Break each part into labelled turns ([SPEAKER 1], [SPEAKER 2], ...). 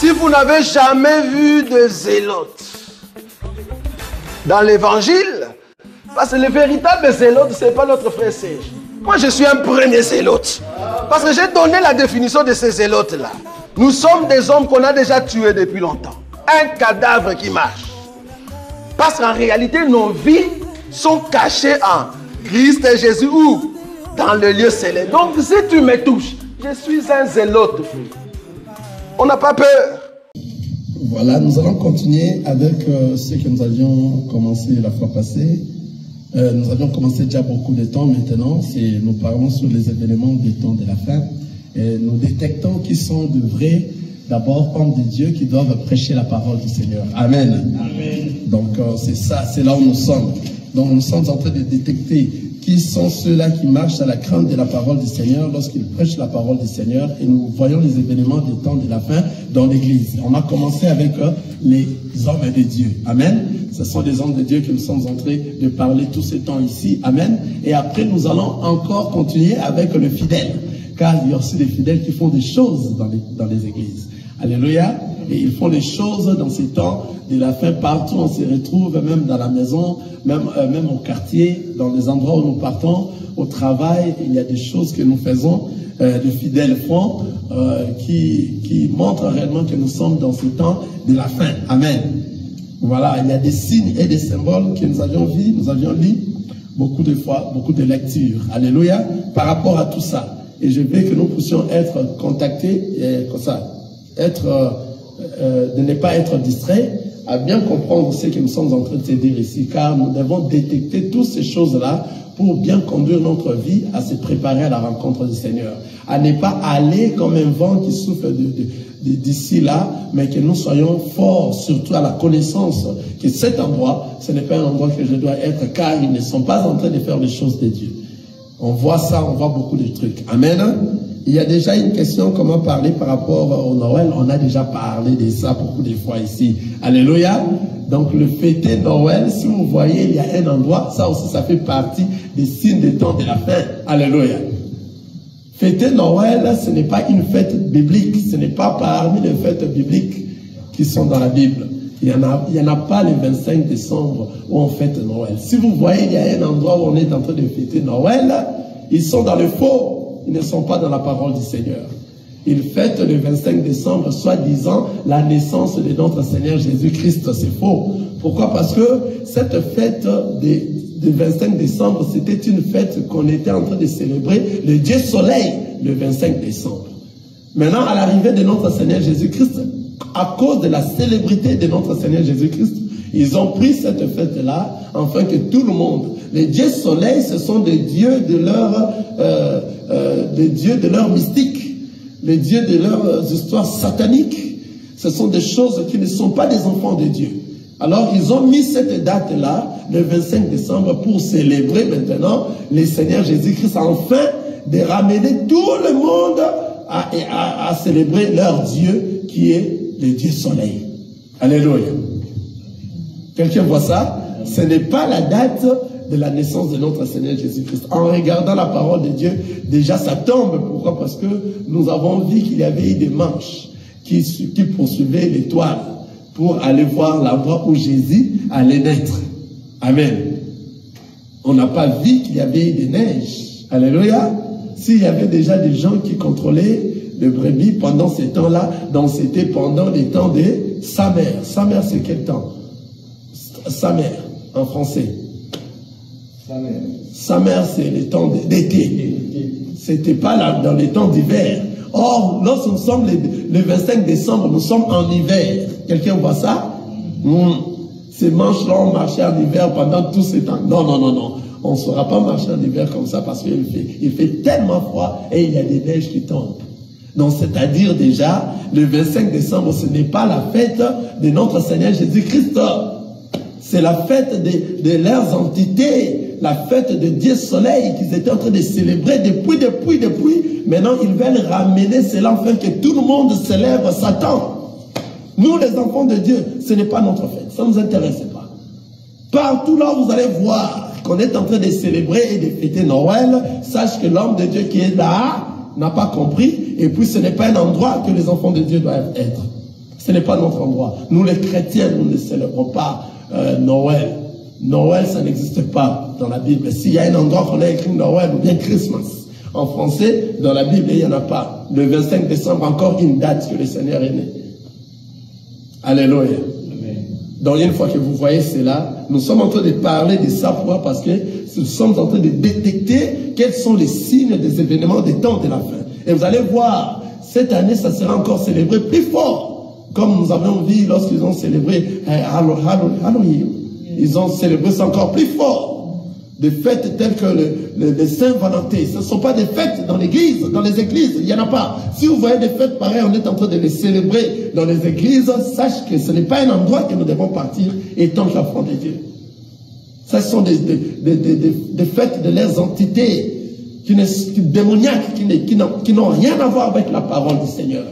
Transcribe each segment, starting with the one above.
[SPEAKER 1] Si vous n'avez jamais vu de zélotes dans l'évangile, parce que le véritable zélote, ce n'est pas notre frère Serge. Moi, je suis un premier zélote. Parce que j'ai donné la définition de ces zélotes-là. Nous sommes des hommes qu'on a déjà tués depuis longtemps. Un cadavre qui marche. Parce qu'en réalité, nos vies sont cachées en Christ et Jésus ou dans le lieu céleste. Donc, si tu me touches, je suis un zélote. On n'a pas peur.
[SPEAKER 2] Voilà, nous allons continuer avec ce que nous avions commencé la fois passée. Nous avions commencé déjà beaucoup de temps maintenant. Nous parlons sur les événements des temps de la fin. Et nous détectons qui sont de vrais, d'abord, hommes de Dieu qui doivent prêcher la parole du Seigneur. Amen. Amen. Donc, c'est ça, c'est là où nous sommes. Donc, nous sommes en train de détecter qui sont ceux-là qui marchent à la crainte de la parole du Seigneur lorsqu'ils prêchent la parole du Seigneur. Et nous voyons les événements des temps de la fin dans l'Église. On a commencé avec les hommes de Dieu. Amen. Ce sont des hommes de Dieu que nous sommes en train de parler tout ce temps ici. Amen. Et après, nous allons encore continuer avec le fidèle. Car il y a aussi des fidèles qui font des choses dans les églises. Alléluia. Et ils font des choses dans ces temps de la fin. Partout on se retrouve, même dans la maison, même au quartier, dans les endroits où nous partons, au travail. Il y a des choses que nous faisons, de fidèles font, qui montrent réellement que nous sommes dans ce temps de la fin. Amen. Voilà, il y a des signes et des symboles que nous avions vus, nous avions lu beaucoup de fois, beaucoup de lectures. Alléluia. Par rapport à tout ça. Et je veux que nous puissions être contactés, comme ça, de ne pas être distraits, à bien comprendre ce que nous sommes en train de se dire ici, car nous devons détecter toutes ces choses-là pour bien conduire notre vie à se préparer à la rencontre du Seigneur. À ne pas aller comme un vent qui souffle d'ici là, mais que nous soyons forts, surtout à la connaissance que cet endroit, ce n'est pas un endroit que je dois être, car ils ne sont pas en train de faire les choses de Dieu. On voit ça, on voit beaucoup de trucs. Amen. Il y a déjà une question, comment parler par rapport au Noël. On a déjà parlé de ça beaucoup de fois ici. Alléluia. Donc le fêter Noël, si vous voyez, il y a un endroit, ça aussi, ça fait partie des signes des temps de la fin. Alléluia. Fêter Noël, ce n'est pas une fête biblique. Ce n'est pas parmi les fêtes bibliques qui sont dans la Bible. Il n'y en a pas le 25 décembre où on fête Noël. Si vous voyez, il y a un endroit où on est en train de fêter Noël, ils sont dans le faux. Ils ne sont pas dans la parole du Seigneur. Ils fêtent le 25 décembre, soi-disant la naissance de notre Seigneur Jésus-Christ. C'est faux. Pourquoi? Parce que cette fête du 25 décembre, c'était une fête qu'on était en train de célébrer le Dieu Soleil le 25 décembre. Maintenant, à l'arrivée de notre Seigneur Jésus-Christ, à cause de la célébrité de notre Seigneur Jésus-Christ, ils ont pris cette fête-là, afin que tout le monde, les dieux soleil, ce sont des dieux de leur mystique, les dieux de leurs histoires sataniques. Ce sont des choses qui ne sont pas des enfants de Dieu. Alors, ils ont mis cette date-là, le 25 décembre, pour célébrer maintenant le Seigneur Jésus-Christ, afin de ramener tout le monde à célébrer leur Dieu, qui est le Dieu soleil. Alléluia. Quelqu'un voit ça? Ce n'est pas la date de la naissance de notre Seigneur Jésus-Christ. En regardant la parole de Dieu, déjà ça tombe. Pourquoi? Parce que nous avons vu qu'il y avait eu des manches qui poursuivaient l'étoile pour aller voir l'endroit où Jésus allait naître. Amen. On n'a pas vu qu'il y avait eu des neiges. Alléluia. S'il y avait déjà des gens qui contrôlaient les brebis pendant ces temps-là, donc c'était pendant les temps de sa mère. Sa mère, c'est quel temps? Sa mère, en français. Sa mère, c'est les temps d'été. C'était pas là dans les temps d'hiver. Or, lorsque nous sommes le 25 décembre, nous sommes en hiver. Quelqu'un voit ça? Ces manches-là ont marché en hiver pendant tous ces temps. Non, non, non, non. On ne saura pas marcher en hiver comme ça parce qu'il fait tellement froid et il y a des neiges qui tombent. Donc, c'est-à-dire déjà, le 25 décembre, ce n'est pas la fête de notre Seigneur Jésus-Christ. C'est la fête de leurs entités, la fête de Dieu Soleil qu'ils étaient en train de célébrer depuis. Maintenant, ils veulent ramener cela afin que tout le monde célèbre Satan. Nous, les enfants de Dieu, ce n'est pas notre fête. Ça ne nous intéresse pas. Partout là où vous allez voir qu'on est en train de célébrer et de fêter Noël, sache que l'homme de Dieu qui est là n'a pas compris. Et puis, ce n'est pas un endroit que les enfants de Dieu doivent être. Ce n'est pas notre endroit. Nous, les chrétiens, nous ne célébrons pas Noël. Noël, ça n'existe pas dans la Bible. S'il y a un endroit qu'on a écrit Noël ou bien Christmas, en français, dans la Bible, il n'y en a pas. Le 25 décembre, encore une date que le Seigneur est né. Alléluia. Amen. Donc, une fois que vous voyez cela, nous sommes en train de parler de ça. Pourquoi? Parce que nous sommes en train de détecter quels sont les signes des événements des temps de la fin. Et vous allez voir, cette année, ça sera encore célébré plus fort. Comme nous avons vu lorsqu'ils ont célébré Halloween. Ils ont célébré ça encore plus fort. Des fêtes telles que le Saint-Valentin. Ce ne sont pas des fêtes dans l'église, dans les églises. Il n'y en a pas. Si vous voyez des fêtes pareilles, on est en train de les célébrer dans les églises, sache que ce n'est pas un endroit que nous devons partir étant l'enfant de Dieu. Ce sont des fêtes de leurs entités démoniaques qui n'ont rien à voir avec la parole du Seigneur.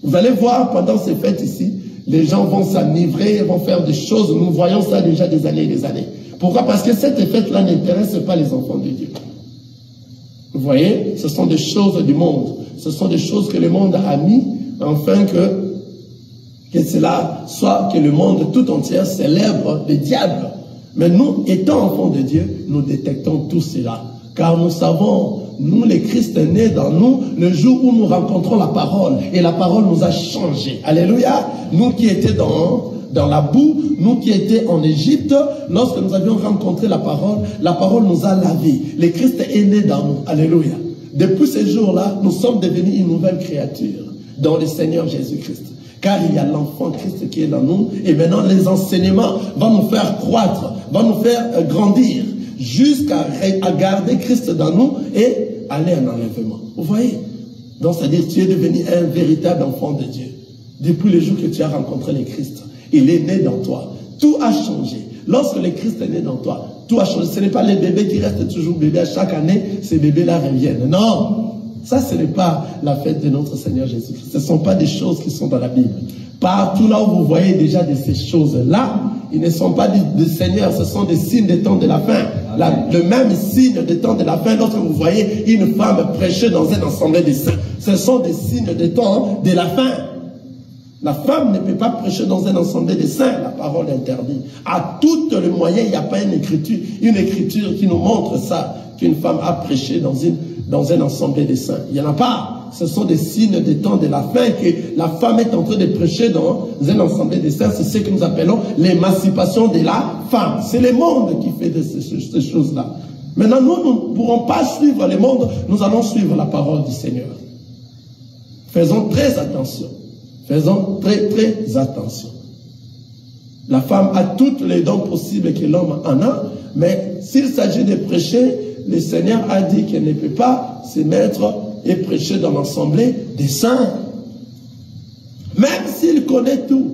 [SPEAKER 2] Vous allez voir pendant ces fêtes ici, les gens vont s'enivrer, vont faire des choses. Nous voyons ça déjà des années et des années. Pourquoi? Parce que cette fête-là n'intéresse pas les enfants de Dieu. Vous voyez, ce sont des choses du monde. Ce sont des choses que le monde a mis afin que cela soit que le monde tout entier célèbre le diable. Mais nous, étant enfants de Dieu, nous détectons tout cela. Car nous savons, nous les Christ nés dans nous, le jour où nous rencontrons la parole, et la parole nous a changé. Alléluia. Nous qui étions dans la boue, nous qui étions en Égypte, lorsque nous avions rencontré la parole nous a lavés. Le Christ est né dans nous. Alléluia. Depuis ce jour-là, nous sommes devenus une nouvelle créature dans le Seigneur Jésus-Christ. Car il y a l'enfant Christ qui est dans nous, et maintenant les enseignements vont nous faire croître, vont nous faire grandir, jusqu'à garder Christ dans nous et aller en enlèvement. Vous voyez? Donc, c'est-à-dire tu es devenu un véritable enfant de Dieu. Depuis le jour que tu as rencontré le Christ, il est né dans toi. Tout a changé. Lorsque le Christ est né dans toi, tout a changé. Ce n'est pas les bébés qui restent toujours bébés. À chaque année, ces bébés-là reviennent. Non! Ça, ce n'est pas la fête de notre Seigneur Jésus-Christ. Ce ne sont pas des choses qui sont dans la Bible. Partout là où vous voyez déjà de ces choses-là, ils ne sont pas du Seigneur, ce sont des signes des temps de la fin. Le même signe des temps de la fin, lorsque vous voyez une femme prêcher dans un assemblée de saints, ce sont des signes des temps de la fin. La femme ne peut pas prêcher dans un assemblée de saints, la parole interdit. À tous les moyens, il n'y a pas une écriture qui nous montre ça, qu'une femme a prêché dans un assemblée de saints. Il n'y en a pas. Ce sont des signes des temps de la fin que la femme est en train de prêcher dans un assemblée de saints. C'est ce que nous appelons l'émancipation de la femme. C'est le monde qui fait de ces choses-là. Maintenant, nous ne pourrons pas suivre le monde, nous allons suivre la parole du Seigneur. Faisons très attention. Faisons très, très attention. La femme a toutes les dons possibles que l'homme en a, mais s'il s'agit de prêcher, le Seigneur a dit qu'elle ne peut pas se mettre et prêcher dans l'assemblée des saints. Même s'il connaît tout,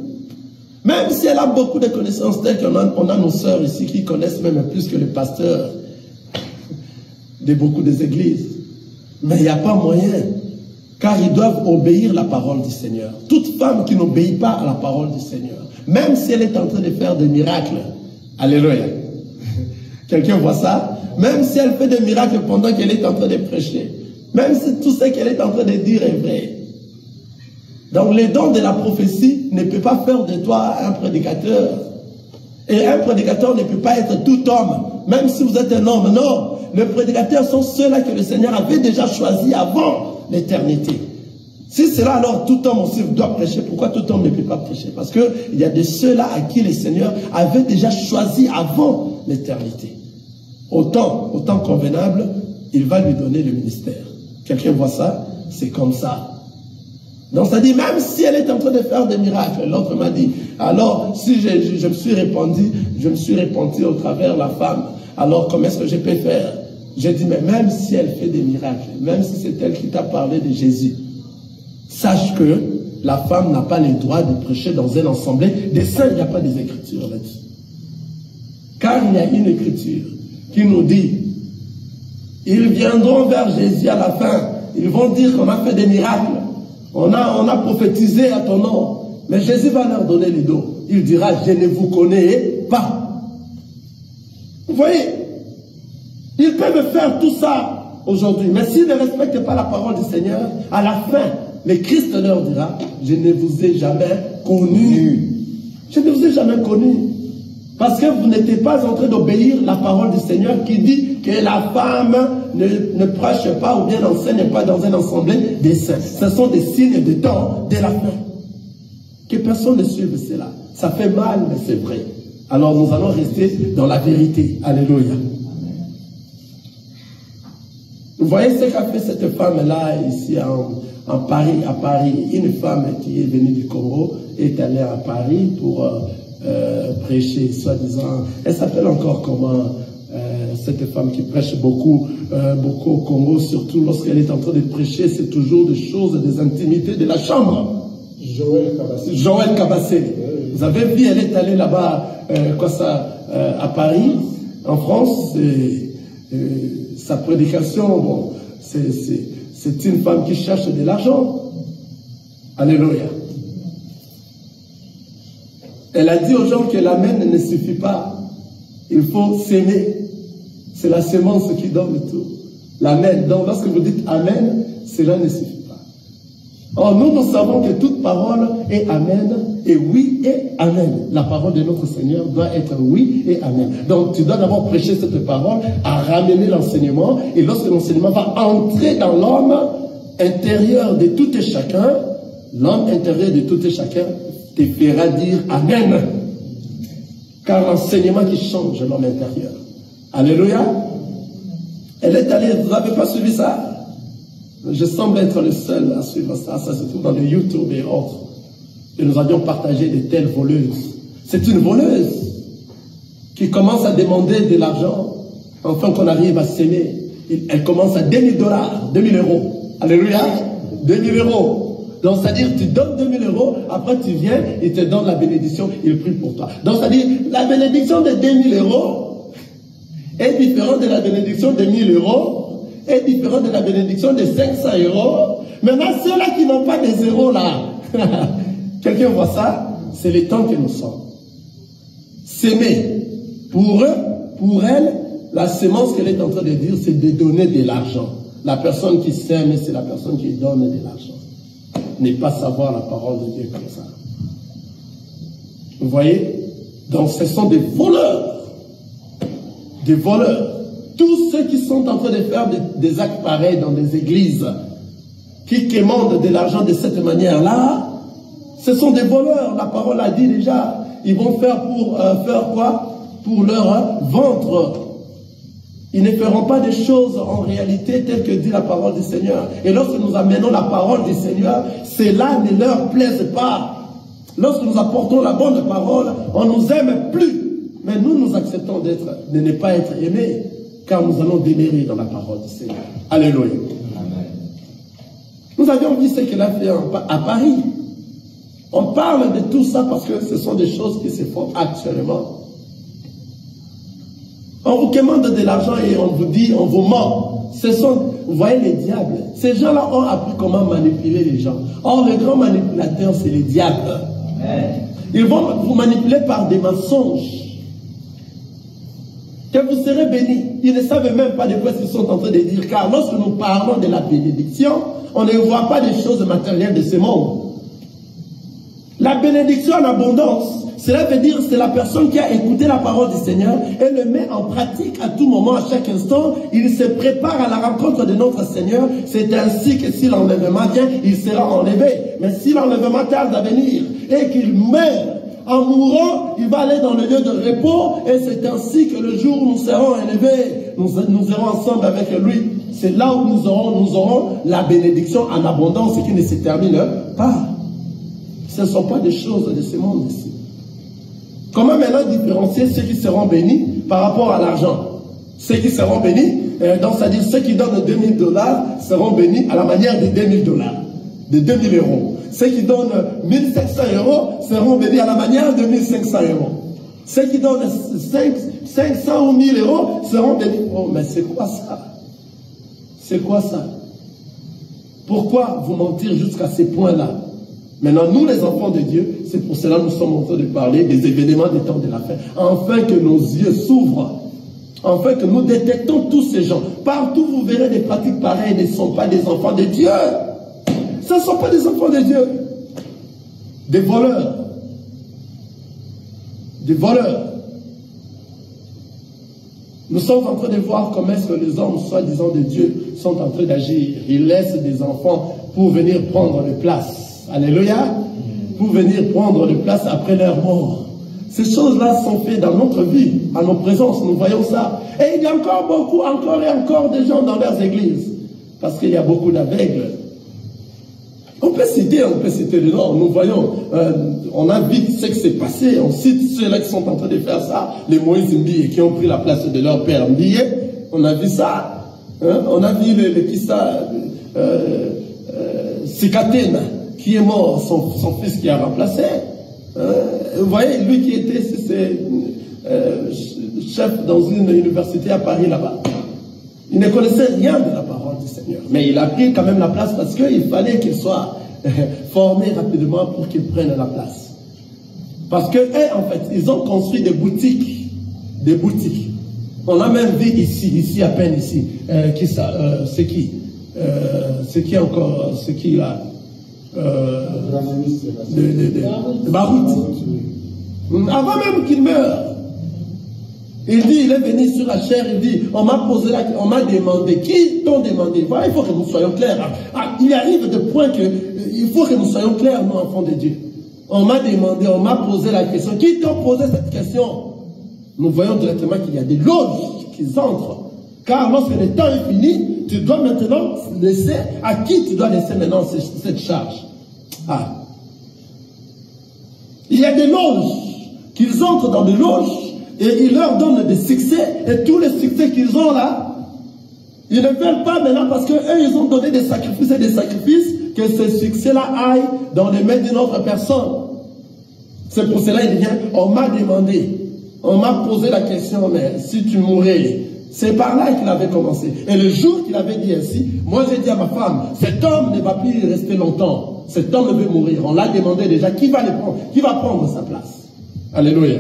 [SPEAKER 2] même si elle a beaucoup de connaissances, telles qu'on a nos sœurs ici qui connaissent même plus que les pasteurs de beaucoup des églises. Mais il n'y a pas moyen, car ils doivent obéir la parole du Seigneur. Toute femme qui n'obéit pas à la parole du Seigneur, même si elle est en train de faire des miracles, alléluia. Quelqu'un voit ça? Même si elle fait des miracles pendant qu'elle est en train de prêcher, même si tout ce qu'elle est en train de dire est vrai. Donc les dons de la prophétie ne peut pas faire de toi un prédicateur. Et un prédicateur ne peut pas être tout homme, même si vous êtes un homme. Non, les prédicateurs sont ceux-là que le Seigneur avait déjà choisis avant l'éternité. Si c'est là, alors tout homme aussi doit prêcher. Pourquoi tout homme ne peut pas prêcher? Parce qu'il y a de ceux-là à qui le Seigneur avait déjà choisi avant l'éternité. Autant convenable, il va lui donner le ministère. Quelqu'un voit ça? C'est comme ça. Donc ça dit, même si elle est en train de faire des miracles, l'autre m'a dit, alors si je me suis répandu au travers de la femme, alors comment est-ce que je peux faire? J'ai dit, mais même si elle fait des miracles, même si c'est elle qui t'a parlé de Jésus, sache que la femme n'a pas le droit de prêcher dans une assemblée des saints. Il n'y a pas des écritures là-dessus. Car il y a une écriture qui nous dit, ils viendront vers Jésus à la fin, ils vont dire qu'on a fait des miracles, on a prophétisé à ton nom, mais Jésus va leur donner le dos. Il dira, je ne vous connais pas. Vous voyez, ils peuvent faire tout ça aujourd'hui, mais s'ils ne respectent pas la parole du Seigneur, à la fin, Mais Christ leur dira, je ne vous ai jamais connu. Je ne vous ai jamais connu. Parce que vous n'étiez pas en train d'obéir la parole du Seigneur qui dit que la femme ne prêche pas ou bien n'enseigne pas dans un assemblée des saints. Ce sont des signes de temps de la fin. Que personne ne suive cela. Ça fait mal, mais c'est vrai. Alors nous allons rester dans la vérité. Alléluia. Vous voyez ce qu'a fait cette femme-là ici à Paris. Une femme qui est venue du Congo est allée à Paris pour prêcher, soi-disant. Elle s'appelle encore comment cette femme qui prêche beaucoup au Congo, surtout lorsqu'elle est en train de prêcher, c'est toujours des choses, des intimités de la chambre. Joël Cabassé. Vous avez vu, elle est allée là-bas, à Paris, en France. Sa prédication, bon, c'est une femme qui cherche de l'argent. Alléluia. Elle a dit aux gens que l'amen ne suffit pas. Il faut s'aimer. C'est la semence qui donne tout. L'amen. Donc lorsque vous dites amen, cela ne suffit pas. Or nous savons que toute parole est amen et oui et amen. La parole de notre Seigneur doit être oui et amen. Donc tu dois d'abord prêcher cette parole, à ramener l'enseignement, et lorsque l'enseignement va entrer dans l'homme intérieur de tout et chacun, l'homme intérieur de tout et chacun te fera dire amen. Car l'enseignement qui change l'homme intérieur. Alléluia. Elle est allée, vous n'avez pas suivi ça? Je semble être le seul à suivre ça. Ça se trouve dans le YouTube et autres. Et nous avions partagé de telles voleuses. C'est une voleuse qui commence à demander de l'argent afin qu'on arrive à s'aimer. Elle commence à 2000 $, 2000 €. Alléluia. 2000 €. Donc, c'est-à-dire, tu donnes 2000 €, après tu viens, il te donne la bénédiction, il prie pour toi. Donc, c'est-à-dire, la bénédiction de 2000 € est différente de la bénédiction de 1000 € est différente de la bénédiction de 500 €. Maintenant, ceux-là qui n'ont pas des zéros là, quelqu'un voit ça, c'est le temps que nous sommes. S'aimer. Pour eux, pour elle, la sémence qu'elle est en train de dire, c'est de donner de l'argent. La personne qui s'aime, c'est la personne qui donne de l'argent. Ne pas savoir la parole de Dieu comme ça. Vous voyez? Donc ce sont des voleurs. Des voleurs. Tous ceux qui sont en train de faire des actes pareils dans des églises, qui commandent de l'argent de cette manière-là, ce sont des voleurs. La parole a dit déjà, ils vont faire pour faire quoi? Pour leur ventre. Ils ne feront pas des choses en réalité telles que dit la parole du Seigneur. Et lorsque nous amenons la parole du Seigneur, cela ne leur plaise pas. Lorsque nous apportons la bonne parole, on ne nous aime plus. Mais nous acceptons de ne pas être aimés, car nous allons demeurer dans la parole du Seigneur. Alléluia. Amen. Nous avions vu ce qu'elle a fait à Paris. On parle de tout ça parce que ce sont des choses qui se font actuellement. On vous commande de l'argent et on vous dit, on vous ment. Ce sont, vous voyez les diables. Ces gens-là ont appris comment manipuler les gens. Or, le grand manipulateur, c'est les diables. Amen. Ils vont vous manipuler par des mensonges. Que vous serez bénis. Ils ne savent même pas de quoi ils sont en train de dire. Car lorsque nous parlons de la bénédiction, on ne voit pas des choses matérielles de ce monde. La bénédiction en abondance, cela veut dire que c'est la personne qui a écouté la parole du Seigneur et le met en pratique à tout moment, à chaque instant. Il se prépare à la rencontre de notre Seigneur. C'est ainsi que si l'enlèvement vient, il sera enlevé. Mais si l'enlèvement tarde à venir et qu'il meurt, en mourant, il va aller dans le lieu de repos et c'est ainsi que le jour où nous serons élevés, nous irons ensemble avec lui. C'est là où nous aurons la bénédiction en abondance et qui ne se termine pas. Ce ne sont pas des choses de ce monde ici. Comment maintenant différencier ceux qui seront bénis par rapport à l'argent? Ceux qui seront bénis, donc c'est-à-dire ceux qui donnent 2000 $ seront bénis à la manière de 2000 $, de 2000 €. Ceux qui donnent 1500 € seront bénis à la manière de 1500 €. Ceux qui donnent 500 ou 1000 € seront bénis. Oh, mais c'est quoi ça? C'est quoi ça? Pourquoi vous mentir jusqu'à ces points-là? Maintenant, nous les enfants de Dieu, c'est pour cela que nous sommes en train de parler des événements des temps de la fin. Afin que nos yeux s'ouvrent. Afin que nous détectons tous ces gens. Partout vous verrez des pratiques pareilles ne sont pas des enfants de Dieu. Ce Ce ne sont pas des enfants de Dieu. Des voleurs. Des voleurs. Nous sommes en train de voir comment est-ce que les hommes, soi-disant de Dieu, sont en train d'agir. Ils laissent des enfants pour venir prendre les places. Alléluia. Pour venir prendre les places après leur mort. Ces choses-là sont faites dans notre vie, à nos présences, nous voyons ça. Et il y a encore beaucoup, encore et encore de gens dans leurs églises. Parce qu'il y a beaucoup d'aveugles. On peut citer le nom. Nous voyons, on a vu ce qui s'est passé. On cite ceux-là qui sont en train de faire ça. Les Moïse Mbiye qui ont pris la place de leur père Mbiye. On a vu ça. Hein? On a vu le Kissa Sikatena qui est mort, son fils qui a remplacé. Vous voyez, lui qui était chef dans une université à Paris là-bas. Il ne connaissait rien de la parole du Seigneur. Mais il a pris quand même la place parce qu'il fallait qu'il soit formé rapidement pour qu'il prenne la place. Parce que, en fait, ils ont construit des boutiques. Des boutiques. On a même vu ici à peine ici. C'est qui? C'est qui encore? C'est qui là? De Barout. Avant même qu'il meure. Il dit, il est venu sur la chair, il dit, on m'a demandé, qui t'ont demandé? Voilà, il faut que nous soyons clairs. Il arrive de point que, il faut que nous soyons clairs, nous, enfants de Dieu. On m'a demandé, on m'a posé la question. Qui t'ont posé cette question? Nous voyons directement qu'il y a des loges qui entrent. Car lorsque le temps est fini, tu dois maintenant laisser, à qui tu dois laisser maintenant cette charge? Il y a des loges, qu'ils entrent dans des loges, et ils leur donnent des succès, et tous les succès qu'ils ont là, ils ne veulent pas maintenant parce qu'eux, ils ont donné des sacrifices et des sacrifices, que ce succès-là aille dans les mains d'une autre personne. C'est pour cela qu'il vient, on m'a demandé, on m'a posé la question, mais si tu mourrais, c'est par là qu'il avait commencé. Et le jour qu'il avait dit ainsi, moi j'ai dit à ma femme, cet homme ne va plus rester longtemps, cet homme veut mourir. On l'a demandé déjà, qui va le prendre? Qui va prendre sa place? Alléluia.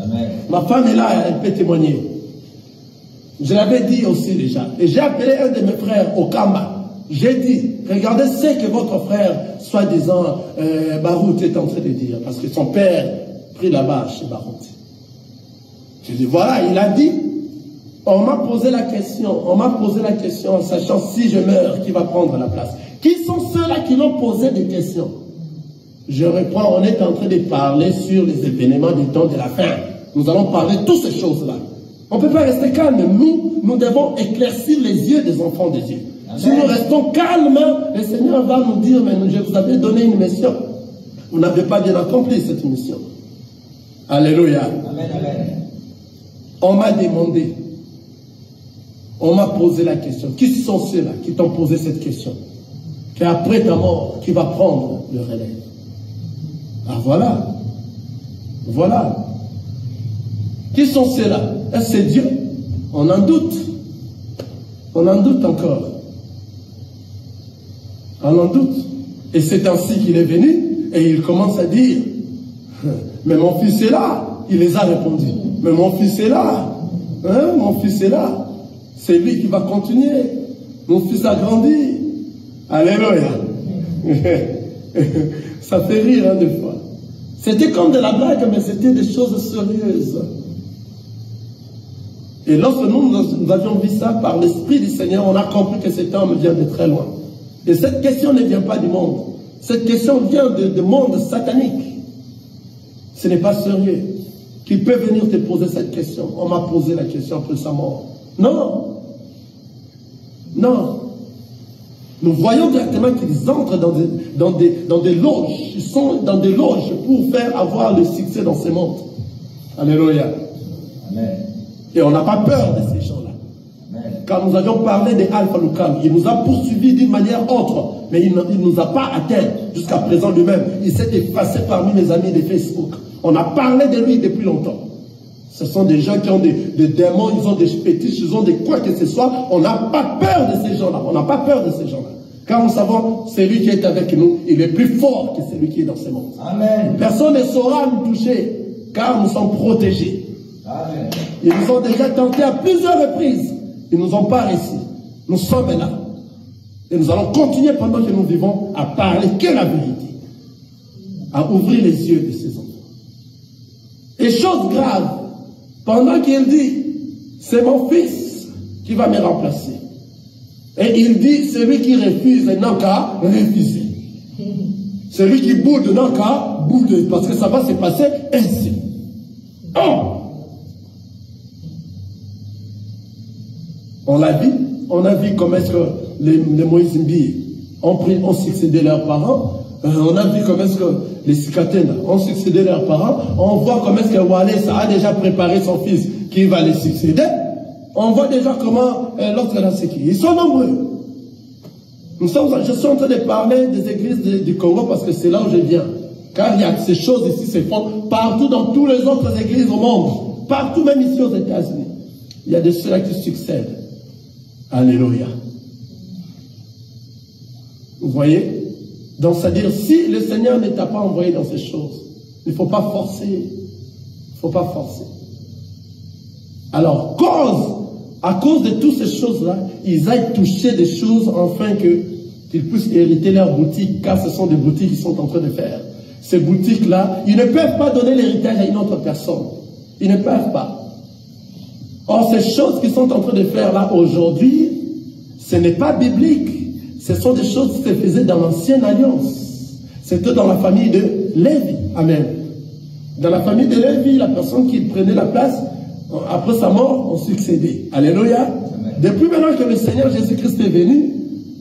[SPEAKER 2] Amen. Ma femme est là, elle peut témoigner. Je l'avais dit aussi déjà. Et j'ai appelé un de mes frères au Kamba. J'ai dit, regardez ce que votre frère, soi-disant, Barout est en train de dire. Parce que son père prit là-bas chez Barout. Je dis, voilà, il a dit, on m'a posé la question en sachant si je meurs, qui va prendre la place. Qui sont ceux-là qui l'ont posé des questions? Je reprends, on est en train de parler sur les événements du temps de la fin. Nous allons parler de toutes ces choses-là. On ne peut pas rester calme. Nous devons éclaircir les yeux des enfants de Dieu. Amen. Si nous restons calmes, le Seigneur va nous dire, mais je vous avais donné une mission. Vous n'avez pas bien accompli cette mission. Alléluia. Amen, amen. On m'a demandé, on m'a posé la question. Qui sont ceux-là qui t'ont posé cette question? Qu'après ta mort, qui va prendre le relais? Voilà. Voilà. Qui sont ceux-là? Est-ce que c'est Dieu? On en doute. On en doute encore. On en doute. Et c'est ainsi qu'il est venu et il commence à dire, mais mon fils est là. Il les a répondu. Mais mon fils est là. Hein? Mon fils est là. C'est lui qui va continuer. Mon fils a grandi. Alléluia. Ça fait rire, hein, des fois. C'était comme de la blague, mais c'était des choses sérieuses. Et lorsque nous avions vu ça par l'Esprit du Seigneur, on a compris que cet homme vient de très loin. Et cette question ne vient pas du monde. Cette question vient du monde satanique. Ce n'est pas sérieux. Qui peut venir te poser cette question? On m'a posé la question après sa mort. Non. Non. Nous voyons directement qu'ils entrent dans des loges. Ils sont dans des loges pour faire avoir le succès dans ce monde. Alléluia. Amen. Et on n'a pas peur de ces gens-là. Quand nous avions parlé de Alpha Lucam, il nous a poursuivis d'une manière autre, mais il ne nous a pas atteints jusqu'à présent lui-même. Il s'est effacé parmi mes amis de Facebook. On a parlé de lui depuis longtemps. Ce sont des gens qui ont des démons, ils ont des fétiches, ils ont des quoi que ce soit. On n'a pas peur de ces gens-là. On n'a pas peur de ces gens-là. Car nous savons, celui qui est avec nous, il est plus fort que celui qui est dans ce monde. Amen. Personne ne saura nous toucher, car nous sommes protégés. Amen. Ils nous ont déjà tentés à plusieurs reprises. Ils ne nous ont pas réussi. Nous sommes là. Et nous allons continuer pendant que nous vivons à parler que la vérité. À ouvrir les yeux de ces enfants. Et chose grave, pendant qu'il dit, c'est mon fils qui va me remplacer. Et il dit, celui qui refuse n'a qu'à refuser. Celui qui boude n'a qu'à bouder. Parce que ça va se passer ainsi. Oh! On l'a vu. On a vu comment est-ce que les Moïse Mbi ont succédé leurs parents. On a vu comment est-ce que les Sikatènes ont succédé leurs parents. On voit comment est-ce que Wallace a déjà préparé son fils qui va les succéder. On voit déjà comment l'autre là c'est qui. Ils sont nombreux. Je suis en train de parler des églises du Congo parce que c'est là où je viens. Car il y a ces choses ici se font partout dans toutes les autres églises au monde. Partout, même ici aux États-Unis. Il y a de ceux-là qui succèdent. Alléluia. Vous voyez? Donc, c'est-à-dire, si le Seigneur ne t'a pas envoyé dans ces choses, il ne faut pas forcer. Il ne faut pas forcer. Alors, à cause de toutes ces choses-là, ils aillent toucher des choses afin qu'ils puissent hériter leurs boutiques, car ce sont des boutiques qu'ils sont en train de faire. Ces boutiques-là, ils ne peuvent pas donner l'héritage à une autre personne. Ils ne peuvent pas. Or, ces choses qu'ils sont en train de faire là aujourd'hui, ce n'est pas biblique. Ce sont des choses qui se faisaient dans l'ancienne alliance. C'était dans la famille de Lévi. Amen. Dans la famille de Lévi, la personne qui prenait la place, après sa mort, on succédé. Alléluia. Amen. Depuis maintenant que le Seigneur Jésus-Christ est venu,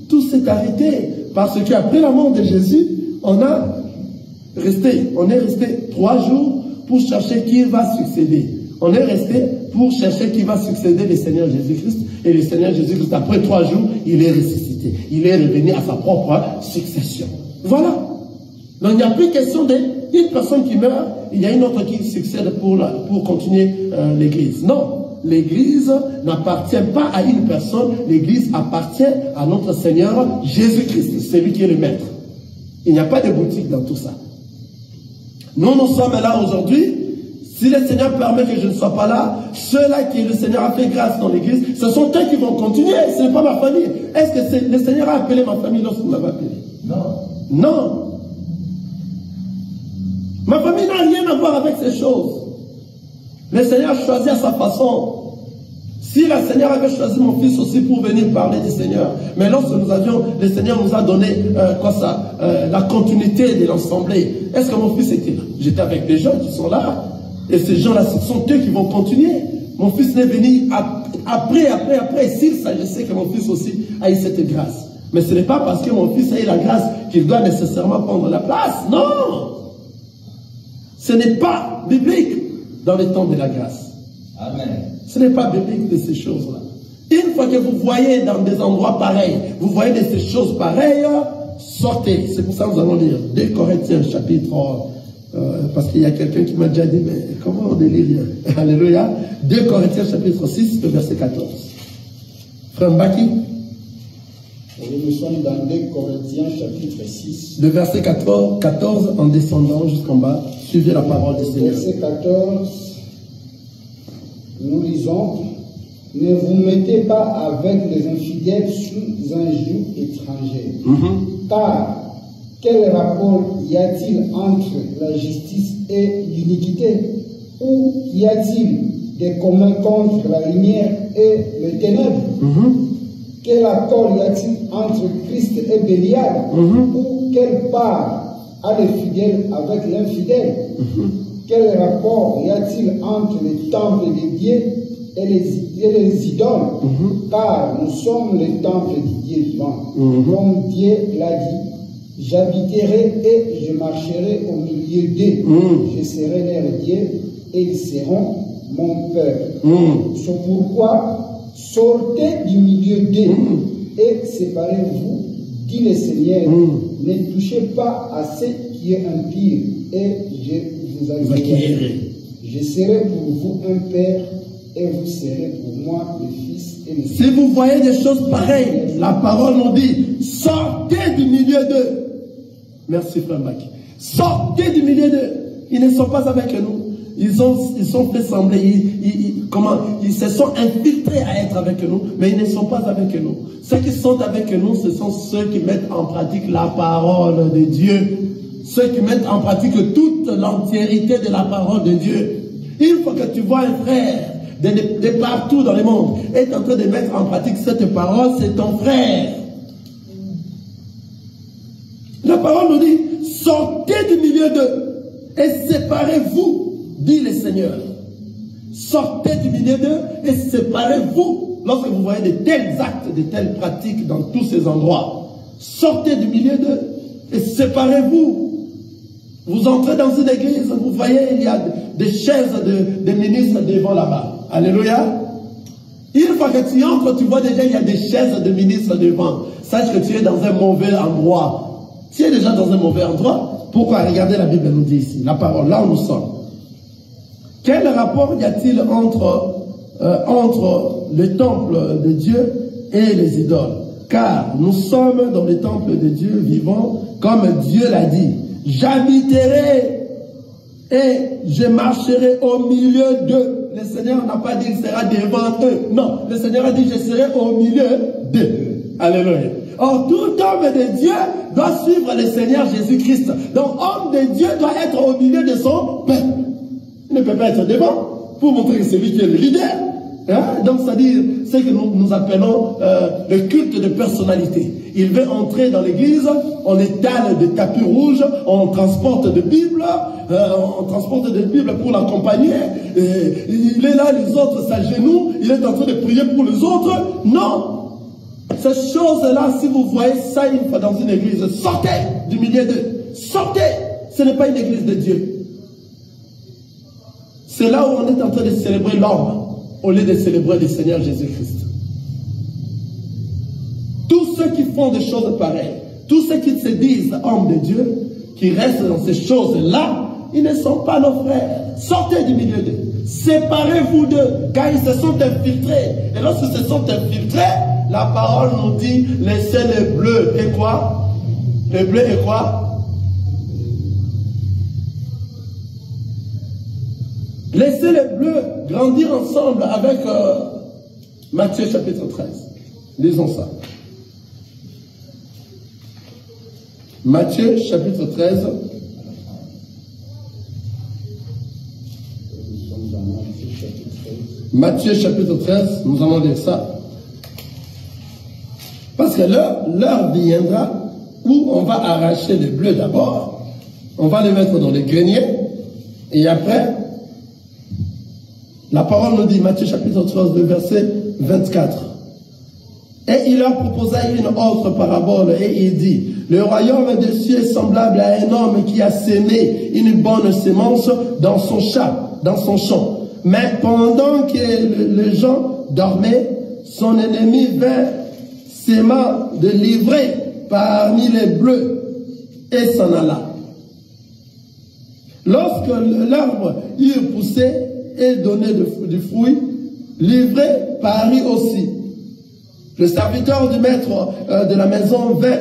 [SPEAKER 2] tout s'est arrêté. Parce qu'après la mort de Jésus, on est resté 3 jours pour chercher qui va succéder. On est resté pour chercher qui va succéder le Seigneur Jésus-Christ. Et le Seigneur Jésus-Christ, après 3 jours, il est ressuscité. Il est revenu à sa propre succession. Voilà. Donc il n'y a plus question d'une personne qui meurt, il y a une autre qui succède pour continuer l'église. Non. L'église n'appartient pas à une personne, l'église appartient à notre Seigneur Jésus-Christ. C'est lui qui est le maître. Il n'y a pas de boutique dans tout ça. Nous sommes là aujourd'hui. Si le Seigneur permet que je ne sois pas là, ceux-là qui le Seigneur a fait grâce dans l'église, ce sont eux qui vont continuer, ce n'est pas ma famille. Est-ce que le Seigneur a appelé ma famille lorsqu'il m'avait appelé? Non. Non. Ma famille n'a rien à voir avec ces choses. Le Seigneur a choisi à sa façon. Si le Seigneur avait choisi mon fils aussi pour venir parler du Seigneur, mais lorsque le Seigneur nous a donné la continuité de l'assemblée, est-ce que mon fils était là? J'étais avec des gens qui sont là. Et ces gens-là, ce sont eux qui vont continuer. Mon fils n'est venu après. S'il s'agissait que mon fils aussi ait cette grâce. Mais ce n'est pas parce que mon fils a eu la grâce qu'il doit nécessairement prendre la place. Non! Ce n'est pas biblique dans le temps de la grâce. Amen. Ce n'est pas biblique de ces choses-là. Une fois que vous voyez dans des endroits pareils, vous voyez de ces choses pareilles, sortez. C'est pour ça que nous allons lire 2 Corinthiens chapitre parce qu'il y a quelqu'un qui m'a déjà dit, mais comment on délire? Alléluia. 2 Corinthiens chapitre 6, verset 14. Frère Mbaki.
[SPEAKER 3] Nous sommes dans 2 Corinthiens chapitre 6.
[SPEAKER 2] De verset 14 en descendant jusqu'en bas. Suivez la parole du Seigneur.
[SPEAKER 3] Verset 14, nous lisons, ne vous mettez pas avec les infidèles sous un joug étranger. Car quel rapport y a-t-il entre la justice et l'iniquité? Ou y a-t-il des communs contre la lumière et les ténèbres? Quel accord y a-t-il entre Christ et Bélial? Ou quelle part a les fidèles avec l'infidèle? Quel rapport y a-t-il entre les temples des dieux et les idoles? Car nous sommes les temples du Dieu vivant. Comme Dieu l'a dit, j'habiterai et je marcherai au milieu d'eux. Je serai leur Dieu et ils seront mon peuple. C'est pourquoi sortez du milieu d'eux et séparez-vous, dit le Seigneur. Ne touchez pas à ce qui est impur et je vous accueillerai. Je serai pour vous un père et vous serez pour moi le fils et le fils.
[SPEAKER 2] Si vous voyez des choses pareilles, la parole nous dit, sortez du milieu d'eux. Merci frère Maki. Sortez du milieu d'eux. Ils ne sont pas avec nous. ils sont fait sembler, ils se sont infiltrés à être avec nous, mais ils ne sont pas avec nous. Ceux qui sont avec nous, ce sont ceux qui mettent en pratique la parole de Dieu. Ceux qui mettent en pratique toute l'entièreté de la parole de Dieu. Une fois que tu vois un frère de partout dans le monde est en train de mettre en pratique cette parole, c'est ton frère. La parole nous dit, sortez du milieu d'eux et séparez-vous, dit le Seigneur. Sortez du milieu d'eux et séparez-vous. Lorsque vous voyez de tels actes, de telles pratiques dans tous ces endroits, sortez du milieu d'eux et séparez-vous. Vous entrez dans une église, vous voyez, il y a des chaises de ministres devant là-bas. Alléluia. Une fois que tu entres, tu vois déjà, il y a des chaises de ministres devant. Sache que tu es dans un mauvais endroit. Tu es déjà dans un mauvais endroit. Pourquoi? Regardez, la Bible nous dit ici, la parole, là où nous sommes. Quel rapport y a-t-il entre le temple de Dieu et les idoles? Car nous sommes dans le temple de Dieu vivant, comme Dieu l'a dit. J'habiterai et je marcherai au milieu d'eux. Le Seigneur n'a pas dit qu'il sera devant eux. Non, le Seigneur a dit je serai au milieu d'eux. Alléluia. Or, tout homme de Dieu doit suivre le Seigneur Jésus-Christ. Donc, homme de Dieu doit être au milieu de son peuple. Il ne peut pas être devant pour montrer que c'est lui qui est le leader. Hein? Donc, c'est-à-dire, c'est que nous appelons le culte de personnalité. Il veut entrer dans l'église, on étale des tapis rouges, on transporte des Bibles, pour l'accompagner. Il est là, les autres s'agenouillent, il est en train de prier pour les autres. Non! Ces choses-là, si vous voyez ça une fois dans une église, sortez du milieu d'eux. Sortez! Ce n'est pas une église de Dieu. C'est là où on est en train de célébrer l'homme, au lieu de célébrer le Seigneur Jésus-Christ. Tous ceux qui font des choses pareilles, tous ceux qui se disent hommes de Dieu, qui restent dans ces choses-là, ils ne sont pas nos frères. Sortez du milieu d'eux. Séparez-vous d'eux, car ils se sont infiltrés. Et lorsqu'ils se sont infiltrés, la parole nous dit, laissez les bleus. Et quoi? Les bleus et quoi? Laissez les bleus grandir ensemble avec Matthieu chapitre 13. Lisons ça. Matthieu chapitre 13. Matthieu chapitre 13, nous allons lire ça. Parce que l'heure viendra où on va arracher les bleus d'abord, on va les mettre dans les greniers, et après, la parole nous dit, Matthieu chapitre 13, verset 24. Et il leur proposa une autre parabole, et il dit, le royaume des cieux est semblable à un homme qui a sémé une bonne sémence dans son champ. Mais pendant que les gens dormaient, son ennemi vint s'aimant de livrer parmi les bleus et s'en alla. Lorsque l'arbre eut poussé et donné du fruit, livré parut aussi. Le serviteur du maître de la maison vint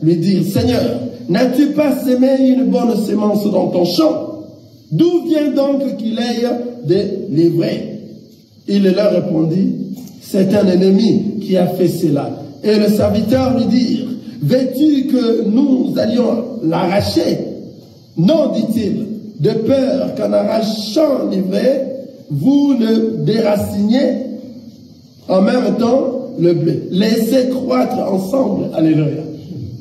[SPEAKER 2] lui dire, Seigneur, n'as-tu pas sémé une bonne sémence dans ton champ? D'où vient donc qu'il ait des livrets? Il leur répondit, c'est un ennemi qui a fait cela. Et le serviteur lui dit, veux-tu que nous allions l'arracher? Non, dit-il, de peur qu'en arrachant l'ivraie, vous le déraciniez en même temps le blé. Laissez croître ensemble. Alléluia.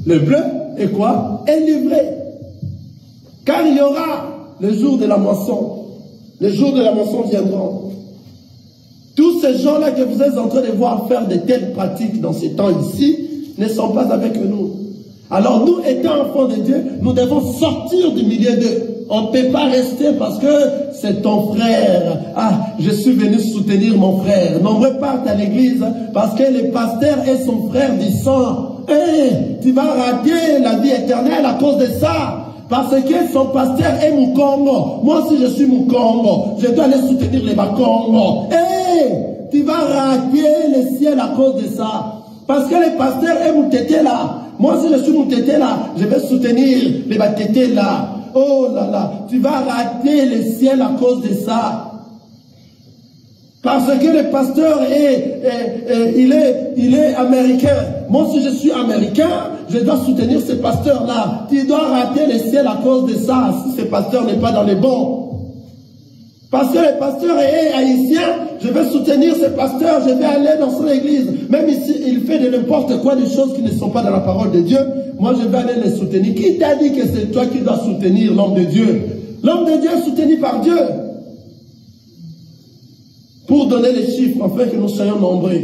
[SPEAKER 2] Le blé est quoi? Est l'ivraie. Car il y aura le jour de la moisson. Les jours de la moisson viendront. Tous ces gens-là que vous êtes en train de voir faire de telles pratiques dans ces temps ici, ne sont pas avec nous. Alors nous, étant enfants de Dieu, nous devons sortir du milieu d'eux. On ne peut pas rester parce que c'est ton frère. Ah, je suis venu soutenir mon frère. Non, reparte à l'église parce que le pasteur est son frère du sang. Hey, tu vas rater la vie éternelle à cause de ça. Parce que son pasteur est Mukongo. Moi aussi je suis Mukongo. Je dois aller soutenir les Bakongo. Hey, tu vas rater le ciel à cause de ça. Parce que le pasteur est Moutété là. Moi aussi je suis Moutété là. Je vais soutenir les Batété là. oh là là, tu vas rater le ciel à cause de ça. Parce que le pasteur il est américain. Moi, si je suis américain, je dois soutenir ce pasteur-là. Tu dois rater le ciel à cause de ça, si ce pasteur n'est pas dans les bons. Parce que le pasteur est haïtien, je vais soutenir ce pasteur, je vais aller dans son église. Même ici, il fait de n'importe quoi, des choses qui ne sont pas dans la parole de Dieu. Moi, je vais aller les soutenir. Qui t'a dit que c'est toi qui dois soutenir l'homme de Dieu? L'homme de Dieu est soutenu par Dieu. Pour donner les chiffres, afin que nous soyons nombreux.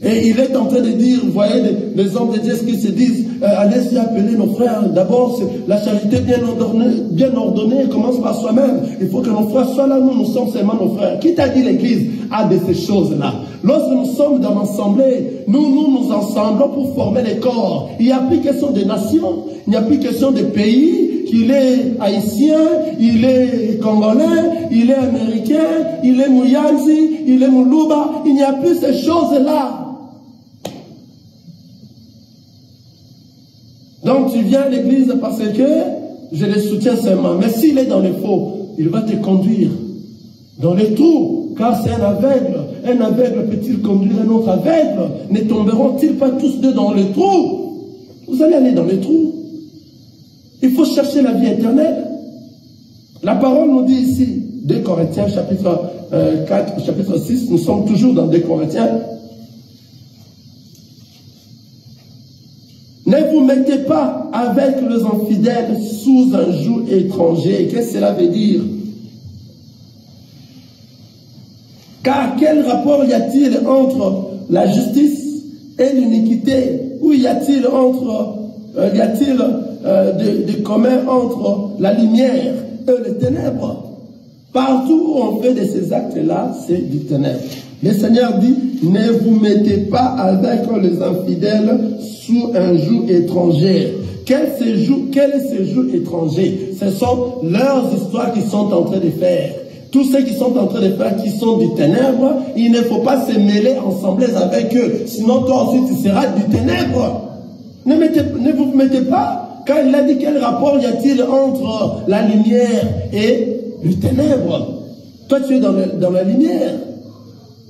[SPEAKER 2] Et il est en train de dire, vous voyez, les hommes de Dieu, ce qu'ils se disent, allez-y appeler nos frères. D'abord, la charité bien ordonnée commence par soi-même. Il faut que nos frères soient là, nous sommes seulement nos frères. Qui t'a dit l'église a de ces choses-là? Lorsque nous sommes dans l'assemblée, nous ensemblons pour former les corps. Il n'y a plus question de nations, il n'y a plus question de pays. Il est haïtien, il est congolais, il est américain, il est Mouyanzi, il est Moulouba. Il n'y a plus ces choses-là. Donc tu viens à l'église parce que je le soutiens seulement. Mais s'il est dans les faux, il va te conduire dans les trous. Car c'est un aveugle. Un aveugle peut-il conduire un autre aveugle? Ne tomberont-ils pas tous deux dans les trous? Vous allez aller dans les trous. Il faut chercher la vie éternelle. La parole nous dit ici, 2 Corinthiens, chapitre 4, chapitre 6, nous sommes toujours dans 2 Corinthiens. Ne vous mettez pas avec les infidèles sous un joug étranger. Qu'est-ce que cela veut dire? Car quel rapport y a-t-il entre la justice et l'iniquité? Ou y a-t-il de commun entre la lumière et les ténèbres? Partout où on fait de ces actes-là, c'est du ténèbre. Le Seigneur dit, ne vous mettez pas avec les infidèles sous un joug étranger. Quel est ce joug étranger? Ce sont leurs histoires qu'ils sont en train de faire. Tous ceux qui sont en train de faire, qui sont du ténèbre, il ne faut pas se mêler ensemble avec eux. Sinon, toi aussi, tu seras du ténèbre. Ne vous mettez pas, car il a dit quel rapport y a-t-il entre la lumière et le ténèbre? Toi, tu es dans la lumière.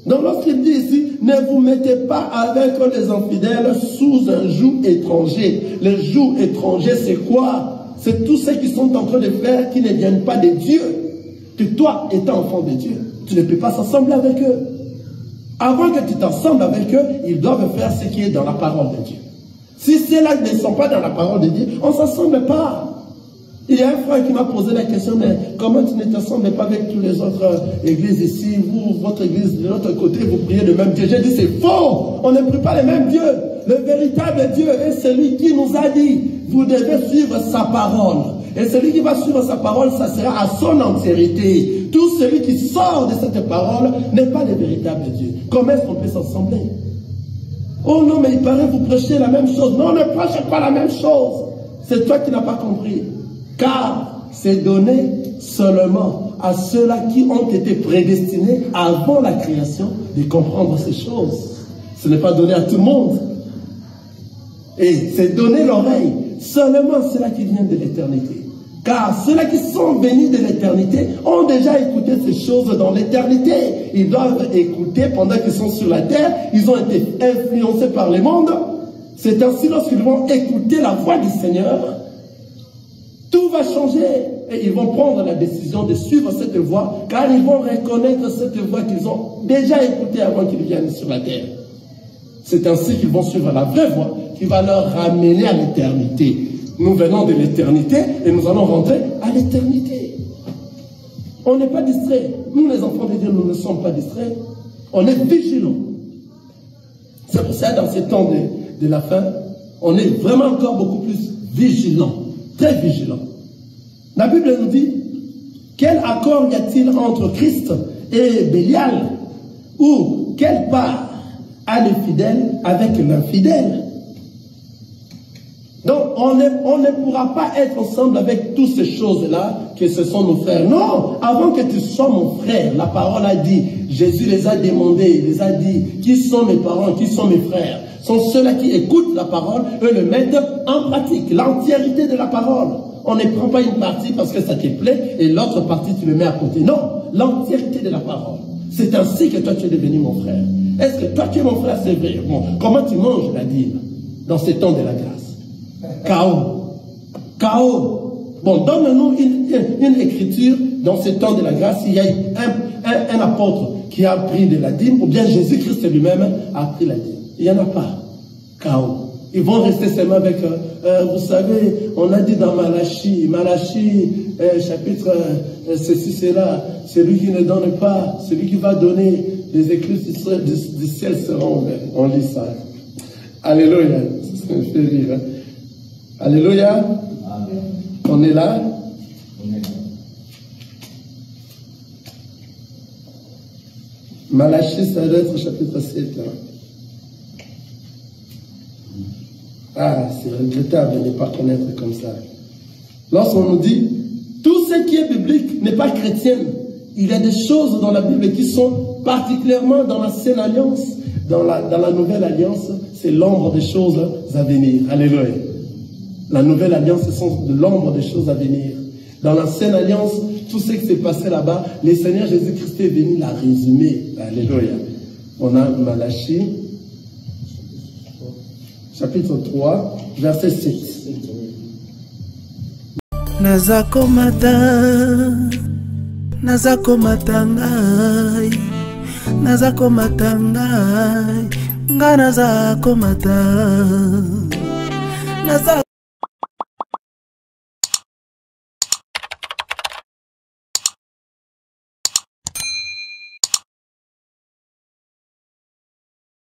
[SPEAKER 2] Donc, lorsqu'il dit ici, ne vous mettez pas avec les infidèles sous un joug étranger. Le joug étranger, c'est quoi? C'est tous ceux qui sont en train de faire qui ne viennent pas de Dieu. Que toi, étant enfant de Dieu, tu ne peux pas s'assembler avec eux. Avant que tu t'assembles avec eux, ils doivent faire ce qui est dans la parole de Dieu. Si ceux-là ne sont pas dans la parole de Dieu, on ne s'assemble pas. Il y a un frère qui m'a posé la question, mais comment tu ne t'assembles pas avec toutes les autres églises ici? Vous, votre église de l'autre côté, vous priez le même Dieu. J'ai dit, c'est faux. On ne prie pas le même Dieu. Le véritable Dieu est celui qui nous a dit, vous devez suivre sa parole. Et celui qui va suivre sa parole, ça sera à son entièreté. Tout celui qui sort de cette parole n'est pas le véritable Dieu. Comment est-ce qu'on peut s'assembler? Oh non, mais il paraît que vous prêchez la même chose. Non, ne prêchez pas la même chose. C'est toi qui n'as pas compris. Car c'est donné seulement à ceux-là qui ont été prédestinés avant la création de comprendre ces choses. Ce n'est pas donné à tout le monde. Et c'est donné l'oreille seulement à ceux-là qui viennent de l'éternité. Car ceux-là qui sont venus de l'éternité ont déjà écouté ces choses dans l'éternité. Ils doivent écouter pendant qu'ils sont sur la terre. Ils ont été influencés par le monde. C'est ainsi lorsqu'ils vont écouter la voix du Seigneur, tout va changer. Et ils vont prendre la décision de suivre cette voie, car ils vont reconnaître cette voie qu'ils ont déjà écoutée avant qu'ils viennent sur la terre. C'est ainsi qu'ils vont suivre la vraie voie qui va leur ramener à l'éternité. Nous venons de l'éternité et nous allons rentrer à l'éternité. On n'est pas distrait. Nous, les enfants de Dieu, nous ne sommes pas distraits. On est vigilants. C'est pour ça, dans ces temps de la fin, on est vraiment encore beaucoup plus vigilants. Très vigilants. La Bible nous dit, quel accord y a-t-il entre Christ et Bélial? Ou quelle part a le fidèle avec l'infidèle? Donc, on ne pourra pas être ensemble avec toutes ces choses-là, que ce sont nos frères. Non, avant que tu sois mon frère, la parole a dit, Jésus les a demandés, il les a dit, qui sont mes parents, qui sont mes frères? Sont ceux-là qui écoutent la parole, eux le mettent en pratique, l'entièreté de la parole. On ne prend pas une partie parce que ça te plaît et l'autre partie tu le mets à côté. Non, l'entièreté de la parole. C'est ainsi que toi tu es devenu mon frère. Est-ce que toi tu es mon frère, c'est vrai? Bon, comment tu manges la dîme dans ces temps de la grâce? Chaos. Chaos. Bon, donne-nous une écriture dans ces temps de la grâce. Il y a un apôtre qui a pris de la dîme, ou bien Jésus-Christ lui-même a pris la dîme. Il n'y en a pas. Chaos. Ils vont rester seulement avec, vous savez, on a dit dans Malachie, chapitre ceci, cela, celui qui ne donne pas, celui qui va donner, les écluses du ciel seront ouvertes. On lit ça. Alléluia. Ça me fait rire. Hein? Alléluia. Amen. On est là. Malachie, ça doit être chapitre 7. Hein? Ah, c'est regrettable de ne pas connaître comme ça. Lorsqu'on nous dit, tout ce qui est biblique n'est pas chrétien. Il y a des choses dans la Bible qui sont particulièrement dans l'ancienne alliance. Dans la nouvelle alliance, c'est l'ombre des choses à venir. Alléluia. La nouvelle alliance, ce sont de l'ombre des choses à venir. Dans l'ancienne alliance, tout ce qui s'est passé là-bas, le Seigneur Jésus-Christ est venu la résumer. Alléluia. On a Malachie, chapitre 3, verset 7.
[SPEAKER 4] Nazakomata ngai, nga nazakomata.